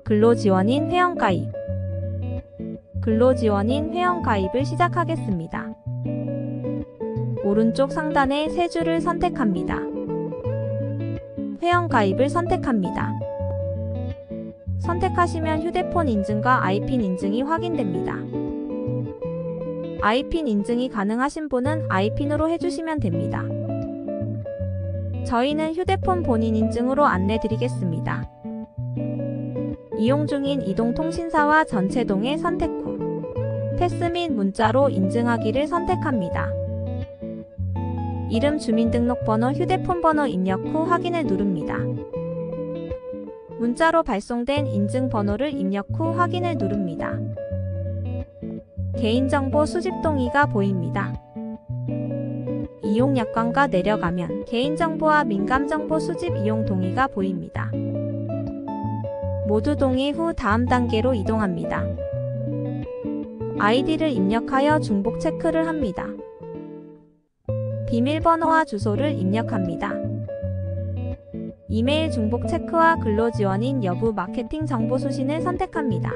근로지원인 회원가입. 근로지원인 회원가입을 시작하겠습니다. 오른쪽 상단의 세 줄을 선택합니다. 회원가입을 선택합니다. 선택하시면 휴대폰 인증과 아이핀 인증이 확인됩니다. 아이핀 인증이 가능하신 분은 아이핀으로 해주시면 됩니다. 저희는 휴대폰 본인 인증으로 안내드리겠습니다. 이용 중인 이동통신사와 전체동의 선택 후 패스 및 문자로 인증하기를 선택합니다. 이름, 주민등록번호, 휴대폰 번호 입력 후 확인을 누릅니다. 문자로 발송된 인증번호를 입력 후 확인을 누릅니다. 개인정보 수집 동의가 보입니다. 이용 약관과 내려가면 개인정보와 민감정보 수집 이용 동의가 보입니다. 모두 동의 후 다음 단계로 이동합니다. 아이디를 입력하여 중복 체크를 합니다. 비밀번호와 주소를 입력합니다. 이메일 중복 체크와 근로지원인 여부 마케팅 정보 수신을 선택합니다.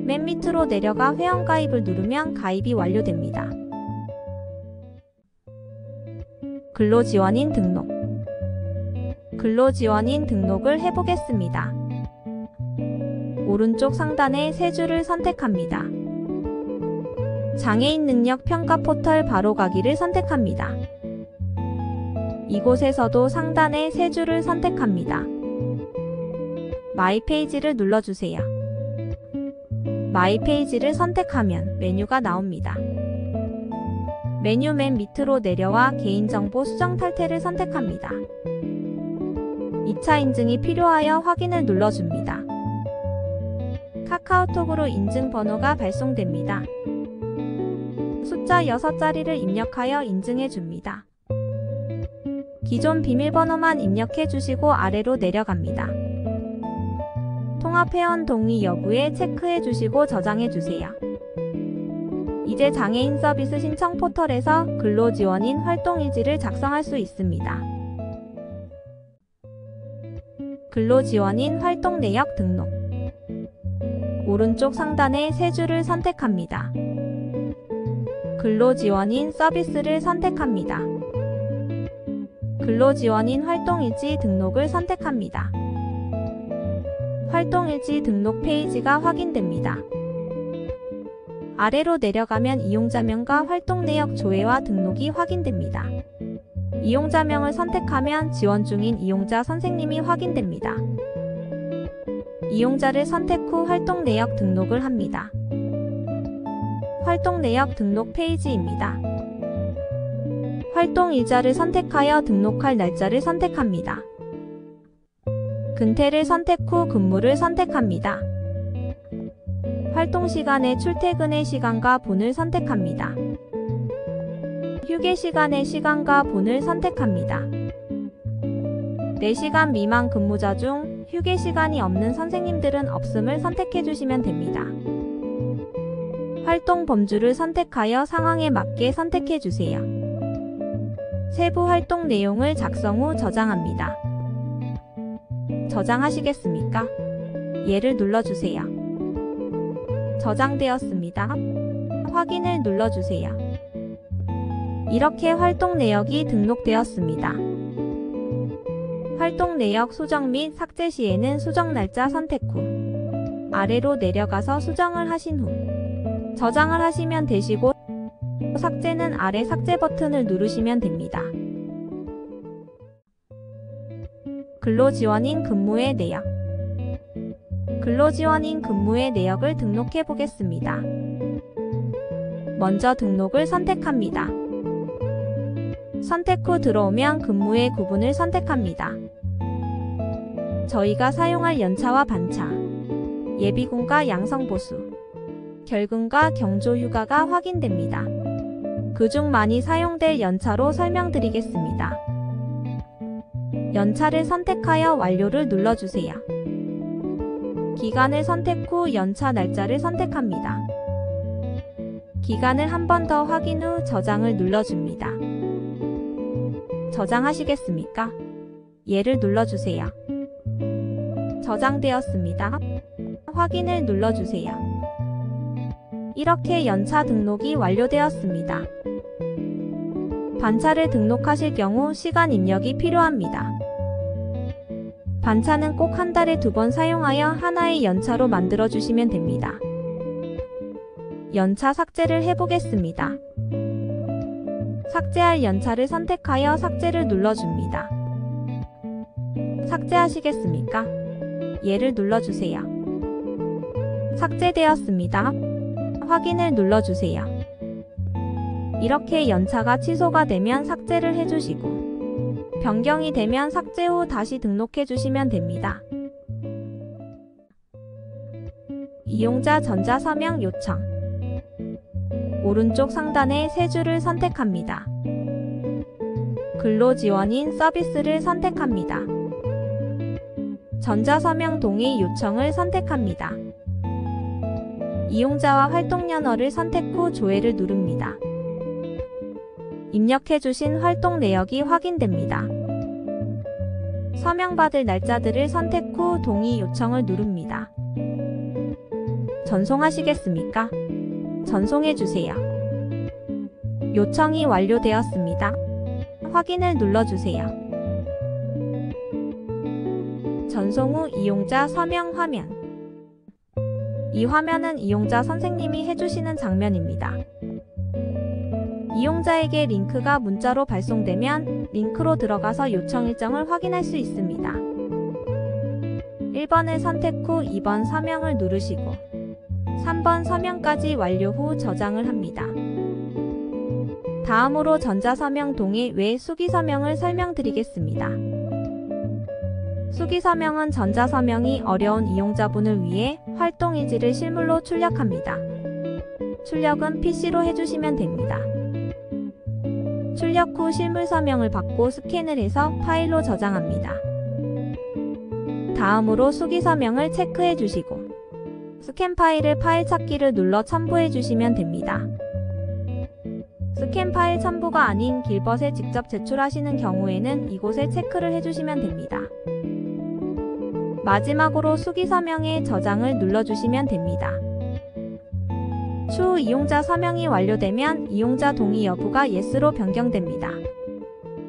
맨 밑으로 내려가 회원가입을 누르면 가입이 완료됩니다. 근로지원인 등록. 근로지원인 등록을 해보겠습니다. 오른쪽 상단의 세 줄을 선택합니다. 장애인 능력 평가 포털 바로가기를 선택합니다. 이곳에서도 상단의 세 줄을 선택합니다. 마이 페이지를 눌러주세요. 마이 페이지를 선택하면 메뉴가 나옵니다. 메뉴 맨 밑으로 내려와 개인정보 수정 탈퇴를 선택합니다. 2차 인증이 필요하여 확인을 눌러줍니다. 카카오톡으로 인증번호가 발송됩니다. 숫자 6자리를 입력하여 인증해줍니다. 기존 비밀번호만 입력해주시고 아래로 내려갑니다. 통합회원 동의 여부에 체크해주시고 저장해주세요. 이제 장애인 서비스 신청 포털에서 근로지원인 활동일지를 작성할 수 있습니다. 근로지원인 활동 내역 등록. 오른쪽 상단의 세 줄을 선택합니다. 근로지원인 서비스를 선택합니다. 근로지원인 활동일지 등록을 선택합니다. 활동일지 등록 페이지가 확인됩니다. 아래로 내려가면 이용자명과 활동내역 조회와 등록이 확인됩니다. 이용자명을 선택하면 지원 중인 이용자 선생님이 확인됩니다. 이용자를 선택 후 활동내역 등록을 합니다. 활동내역 등록 페이지입니다. 활동일자를 선택하여 등록할 날짜를 선택합니다. 근태를 선택 후 근무를 선택합니다. 활동시간의 출퇴근의 시간과 분을 선택합니다. 휴게시간의 시간과 분을 선택합니다. 4시간 미만 근무자 중 휴게시간이 없는 선생님들은 없음을 선택해주시면 됩니다. 활동 범주를 선택하여 상황에 맞게 선택해주세요. 세부 활동 내용을 작성 후 저장합니다. 저장하시겠습니까? 예를 눌러주세요. 저장되었습니다. 확인을 눌러주세요. 이렇게 활동 내역이 등록되었습니다. 활동 내역 수정 및 삭제 시에는 수정 날짜 선택 후 아래로 내려가서 수정을 하신 후 저장을 하시면 되시고 삭제는 아래 삭제 버튼을 누르시면 됩니다. 근로지원인 근무의 내역. 근로지원인 근무의 내역을 등록해 보겠습니다. 먼저 등록을 선택합니다. 선택 후 들어오면 근무의 구분을 선택합니다. 저희가 사용할 연차와 반차, 예비군과 양성보수, 결근과 경조휴가가 확인됩니다. 그중 많이 사용될 연차로 설명드리겠습니다. 연차를 선택하여 완료를 눌러주세요. 기간을 선택 후 연차 날짜를 선택합니다. 기간을 한 번 더 확인 후 저장을 눌러줍니다. 저장하시겠습니까? 예를 눌러주세요. 저장되었습니다. 확인을 눌러주세요. 이렇게 연차 등록이 완료되었습니다. 반차를 등록하실 경우 시간 입력이 필요합니다. 반차는 꼭 한 달에 2번 사용하여 하나의 연차로 만들어 주시면 됩니다. 연차 삭제를 해보겠습니다. 삭제할 연차를 선택하여 삭제를 눌러줍니다. 삭제하시겠습니까? 예를 눌러주세요. 삭제되었습니다. 확인을 눌러주세요. 이렇게 연차가 취소가 되면 삭제를 해주시고 변경이 되면 삭제 후 다시 등록해 주시면 됩니다. 이용자 전자서명 요청. 오른쪽 상단의 세 줄을 선택합니다. 근로지원인 서비스를 선택합니다. 전자서명 동의 요청을 선택합니다. 이용자와 활동연월을 선택 후 조회를 누릅니다. 입력해주신 활동 내역이 확인됩니다. 서명받을 날짜들을 선택 후 동의 요청을 누릅니다. 전송하시겠습니까? 전송해주세요. 요청이 완료되었습니다. 확인을 눌러주세요. 전송 후 이용자 서명 화면. 이 화면은 이용자 선생님이 해주시는 장면입니다. 이용자에게 링크가 문자로 발송되면 링크로 들어가서 요청 일정을 확인할 수 있습니다. 1번을 선택 후 2번 서명을 누르시고 3번 서명까지 완료 후 저장을 합니다. 다음으로 전자서명 동의 외 수기서명을 설명드리겠습니다. 수기서명은 전자서명이 어려운 이용자분을 위해 활동일지를 실물로 출력합니다. 출력은 PC로 해주시면 됩니다. 출력 후 실물서명을 받고 스캔을 해서 파일로 저장합니다. 다음으로 수기서명을 체크해 주시고 스캔 파일을 파일 찾기를 눌러 첨부해 주시면 됩니다. 스캔 파일 첨부가 아닌 길벗에 직접 제출하시는 경우에는 이곳에 체크를 해주시면 됩니다. 마지막으로 수기서명의 저장을 눌러주시면 됩니다. 추후 이용자 서명이 완료되면 이용자 동의 여부가 yes로 변경됩니다.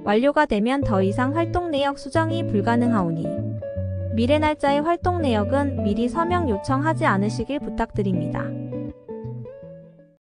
완료가 되면 더 이상 활동 내역 수정이 불가능하오니 미래 날짜의 활동 내역은 미리 서명 요청하지 않으시길 부탁드립니다.